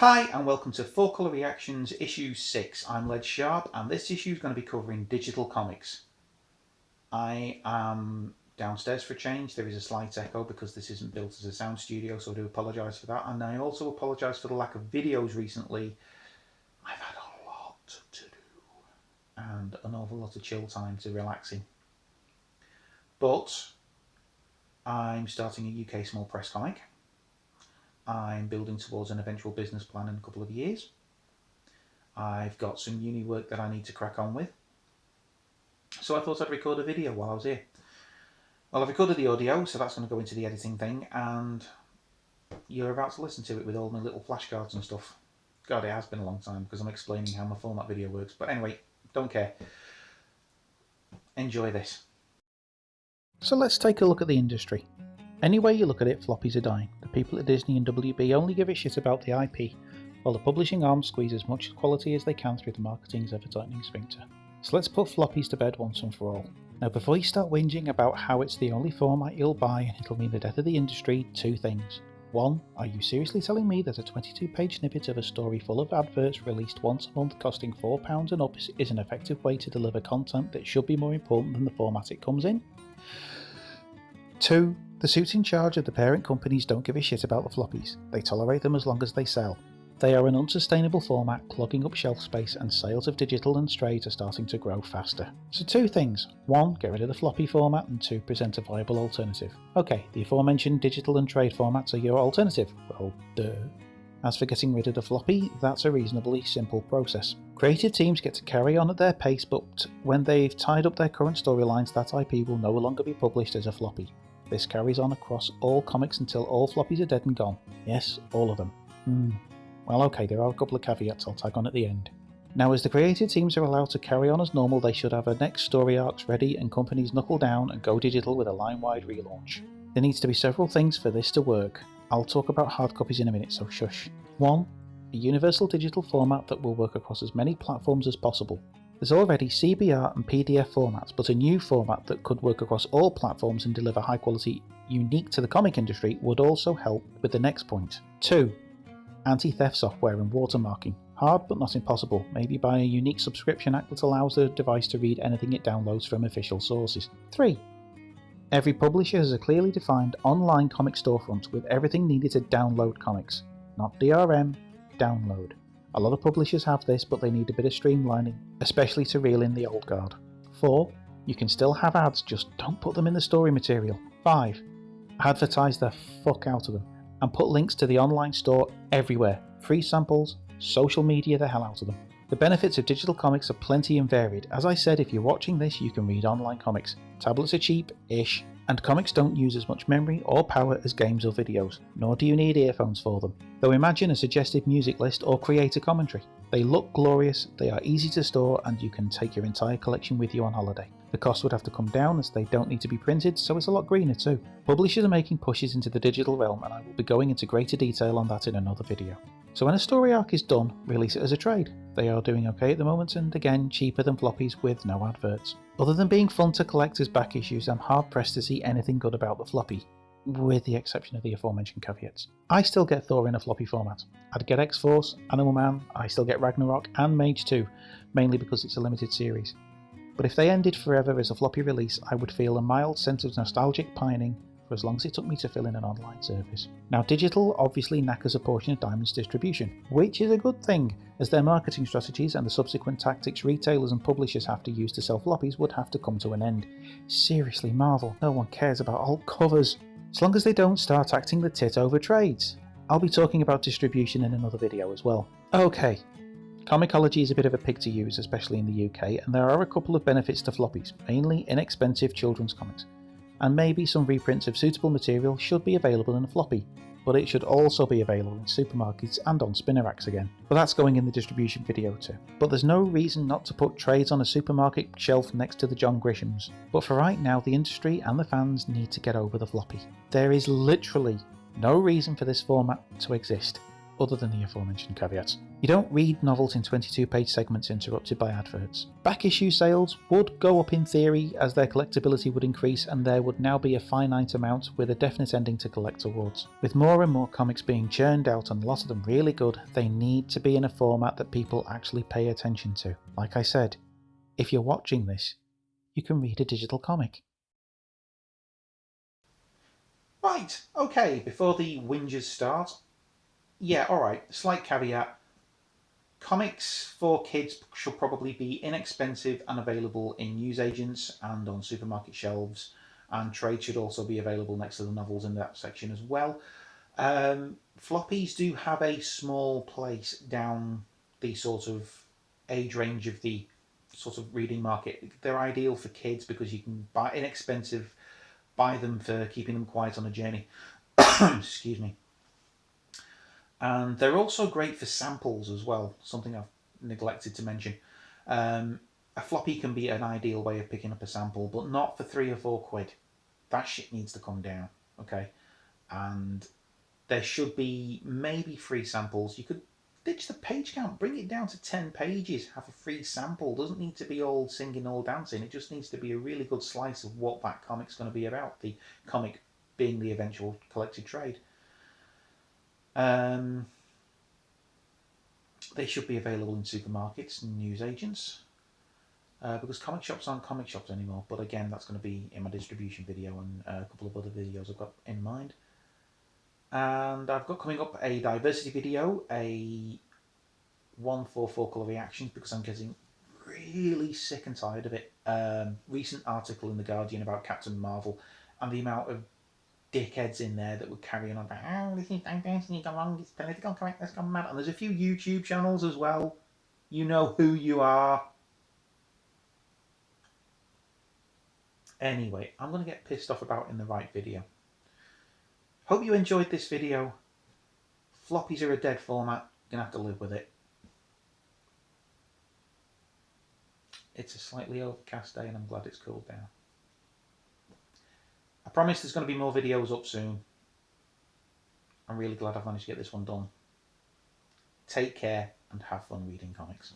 Hi and welcome to 4 Colour Reactions issue 6. I'm Led Sharp and this issue is going to be covering digital comics. I am downstairs for a change. There is a slight echo because this isn't built as a sound studio, so I do apologise for that, and I also apologise for the lack of videos recently. I've had a lot to do and an awful lot of chill time to relaxing. But I'm starting a UK small press comic. I'm building towards an eventual business plan in a couple of years. I've got some uni work that I need to crack on with. So I thought I'd record a video while I was here. Well, I've recorded the audio, so that's going to go into the editing thing, and you're about to listen to it with all my little flashcards and stuff. God, it has been a long time because I'm explaining how my format video works. But anyway, don't care. Enjoy this. So let's take a look at the industry. Any way you look at it, floppies are dying. The people at Disney and WB only give a shit about the IP, while the publishing arms squeeze as much quality as they can through the marketing's ever-tightening sphincter. So let's put floppies to bed once and for all. Now, before you start whinging about how it's the only format you'll buy and it'll mean the death of the industry, two things. One, are you seriously telling me that a 22-page snippet of a story full of adverts released once a month costing £4 and up is an effective way to deliver content that should be more important than the format it comes in? Two, the suits in charge of the parent companies don't give a shit about the floppies. They tolerate them as long as they sell. They are an unsustainable format, clogging up shelf space, and sales of digital and trade are starting to grow faster. So two things. One, get rid of the floppy format, and two, present a viable alternative. Okay, the aforementioned digital and trade formats are your alternative. Well, duh. As for getting rid of the floppy, that's a reasonably simple process. Creative teams get to carry on at their pace, but when they've tied up their current storylines, that IP will no longer be published as a floppy. This carries on across all comics until all floppies are dead and gone. Yes, all of them. Well, okay, there are a couple of caveats I'll tag on at the end. Now, as the creative teams are allowed to carry on as normal, they should have their next story arcs ready and companies knuckle down and go digital with a line-wide relaunch. There needs to be several things for this to work. I'll talk about hard copies in a minute, so shush. 1. A universal digital format that will work across as many platforms as possible. There's already CBR and PDF formats, but a new format that could work across all platforms and deliver high quality unique to the comic industry would also help with the next point. 2. Anti-theft software and watermarking. Hard but not impossible, maybe by a unique subscription act that allows the device to read anything it downloads from official sources. 3. Every publisher has a clearly defined online comic storefront with everything needed to download comics. Not DRM, download. A lot of publishers have this, but they need a bit of streamlining, especially to reel in the old guard. 4. You can still have ads, just don't put them in the story material. 5. Advertise the fuck out of them, and put links to the online store everywhere. Free samples, social media the hell out of them. The benefits of digital comics are plenty and varied. As I said, if you're watching this, you can read online comics. Tablets are cheap-ish, and comics don't use as much memory or power as games or videos, nor do you need earphones for them. Though imagine a suggested music list or create a commentary. They look glorious, they are easy to store, and you can take your entire collection with you on holiday. The cost would have to come down as they don't need to be printed, so it's a lot greener too. Publishers are making pushes into the digital realm, and I will be going into greater detail on that in another video. So when a story arc is done, release it as a trade. They are doing okay at the moment, and again cheaper than floppies with no adverts. Other than being fun to collect as back issues, I'm hard pressed to see anything good about the floppy, with the exception of the aforementioned caveats. I still get Thor in a floppy format. I'd get X-Force, Animal Man, I still get Ragnarok and Mage 2, mainly because it's a limited series. But if they ended forever as a floppy release, I would feel a mild sense of nostalgic pining for as long as it took me to fill in an online service. Now, digital obviously knackers a portion of Diamond's distribution, which is a good thing, as their marketing strategies and the subsequent tactics retailers and publishers have to use to sell floppies would have to come to an end. Seriously, Marvel, no one cares about alt covers. As long as they don't start acting the tit over trades. I'll be talking about distribution in another video as well. Okay. Comicology is a bit of a pig to use, especially in the UK, and there are a couple of benefits to floppies, mainly inexpensive children's comics. And maybe some reprints of suitable material should be available in a floppy, but it should also be available in supermarkets and on spinner racks again. But that's going in the distribution video too. But there's no reason not to put trades on a supermarket shelf next to the John Grishams. But for right now, the industry and the fans need to get over the floppy. There is literally no reason for this format to exist. other than the aforementioned caveats. You don't read novels in 22-page segments interrupted by adverts. Back issue sales would go up in theory as their collectability would increase, and there would now be a finite amount with a definite ending to collect towards. With more and more comics being churned out and a lot of them really good, they need to be in a format that people actually pay attention to. Like I said, if you're watching this, you can read a digital comic. Right, okay, before the whinges start, yeah, alright, slight caveat. Comics for kids should probably be inexpensive and available in newsagents and on supermarket shelves, and trade should also be available next to the novels in that section as well. Floppies do have a small place down the sort of age range of the sort of reading market. They're ideal for kids because you can buy inexpensive, buy them for keeping them quiet on a journey. Excuse me. And they're also great for samples as well, something I've neglected to mention. A floppy can be an ideal way of picking up a sample, but not for £3 or £4. That shit needs to come down, okay? And there should be maybe free samples. You could ditch the page count, bring it down to 10 pages, have a free sample. Doesn't need to be all singing, all dancing. It just needs to be a really good slice of what that comic's going to be about, the comic being the eventual collected trade. They should be available in supermarkets and newsagents because comic shops aren't comic shops anymore. But again, that's going to be in my distribution video and a couple of other videos I've got in mind. And I've got coming up a diversity video, a 144 colour reactions, because I'm getting really sick and tired of it. Recent article in The Guardian about Captain Marvel and the amount of dickheads in there that would carry on about, oh, this is diversity gone wrong, it's political correctness gone mad. And there's a few YouTube channels as well. You know who you are. Anyway, I'm going to get pissed off about in the right video. Hope you enjoyed this video. Floppies are a dead format. You're going to have to live with it. It's a slightly overcast day and I'm glad it's cooled down. I promise there's going to be more videos up soon. I'm really glad I've managed to get this one done. Take care and have fun reading comics.